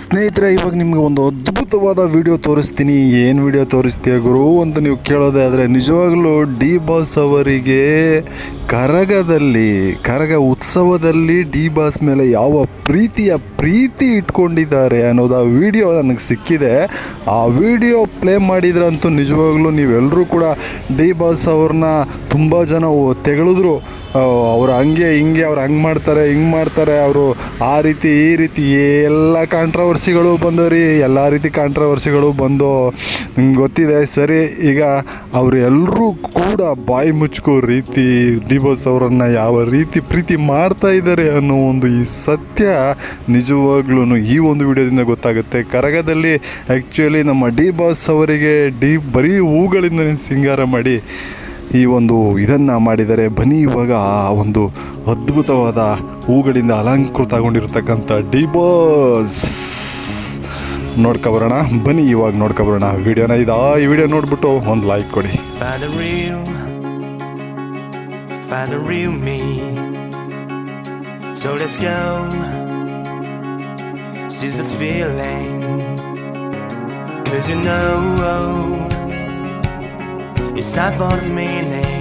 ಸ್ನೇಹಿತರೆ, ಇವಾಗ ನಿಮಗೆ ಒಂದು ಅದ್ಭುತವಾದ ವಿಡಿಯೋ ತೋರಿಸ್ತೀನಿ. ಏನು ವಿಡಿಯೋ ತೋರಿಸ್ತೀಯ ಗುರು ಅಂತ ನೀವು ಕೇಳೋದೇ ಆದರೆ, ನಿಜವಾಗ್ಲೂ ಡಿ ಬಾಸ್ ಅವರಿಗೆ ಕರಗ ಉತ್ಸವದಲ್ಲಿ ಡಿ ಬಾಸ್ ಮೇಲೆ ಯಾವ ಪ್ರೀತಿ ಇಟ್ಕೊಂಡಿದ್ದಾರೆ ಅನ್ನೋದು ಆ ವಿಡಿಯೋ ನನಗೆ ಸಿಕ್ಕಿದೆ. ಆ ವಿಡಿಯೋ ಪ್ಲೇ ಮಾಡಿದ್ರಂತೂ ನಿಜವಾಗ್ಲೂ ನೀವೆಲ್ಲರೂ ಕೂಡ ಡಿ ಬಾಸ್ ಅವ್ರನ್ನ ತುಂಬ ಜನ ತೆಗಳಿದ್ರು. ಅವ್ರು ಹಿಂಗೆ ಅವ್ರು ಹಂಗೆ ಮಾಡ್ತಾರೆ, ಹಿಂಗೆ ಮಾಡ್ತಾರೆ, ಅವರು ಆ ರೀತಿ ಈ ರೀತಿ ಎಲ್ಲ ಕಾಂಟ್ರವರ್ಸಿಗಳು ಬಂದವ್ರಿ. ಎಲ್ಲ ರೀತಿ ಕಾಂಟ್ರವರ್ಸಿಗಳು ಬಂದು ನಿಮ್ಗೆ ಗೊತ್ತಿದೆ. ಸರಿ, ಈಗ ಅವರು ಎಲ್ಲರೂ ಕೂಡ ಬಾಯಿ ಮುಚ್ಕೋ ರೀತಿ ಡಿ ಬಾಸ್ ಅವರನ್ನು ಯಾವ ರೀತಿ ಪ್ರೀತಿ ಮಾಡ್ತಾ ಇದ್ದಾರೆ ಅನ್ನೋ ಒಂದು ಈ ಸತ್ಯ ನಿಜವಾಗ್ಲೂ ಈ ಒಂದು ವಿಡಿಯೋದಿಂದ ಗೊತ್ತಾಗುತ್ತೆ. ಕರಗದಲ್ಲಿ ಆ್ಯಕ್ಚುಲಿ ನಮ್ಮ ಡಿ ಬಾಸ್ ಅವರಿಗೆ ಬರೀ ಹೂಗಳಿಂದ ಸಿಂಗಾರ ಮಾಡಿ ಈ ಒಂದು ಇದನ್ನು ಮಾಡಿದ್ದಾರೆ. ಬನ್ನಿ ಇವಾಗ ಆ ಒಂದು ಅದ್ಭುತವಾದ ಹೂಗಳಿಂದ ಅಲಂಕೃತಗೊಂಡಿರ್ತಕ್ಕಂಥ ಡಿ ಬಾಸ್ ನೋಡ್ಕೊಬರೋಣ. ಬನ್ನಿ ಇವಾಗ ನೋಡ್ಕೊಬರೋಣ ವಿಡಿಯೋನ. ಈ ವಿಡಿಯೋ ನೋಡ್ಬಿಟ್ಟು ಒಂದು ಲೈಕ್ ಕೊಡಿ. Find the real me. So let's go. Seize the feeling. 'Cause you know it's time for the meaning.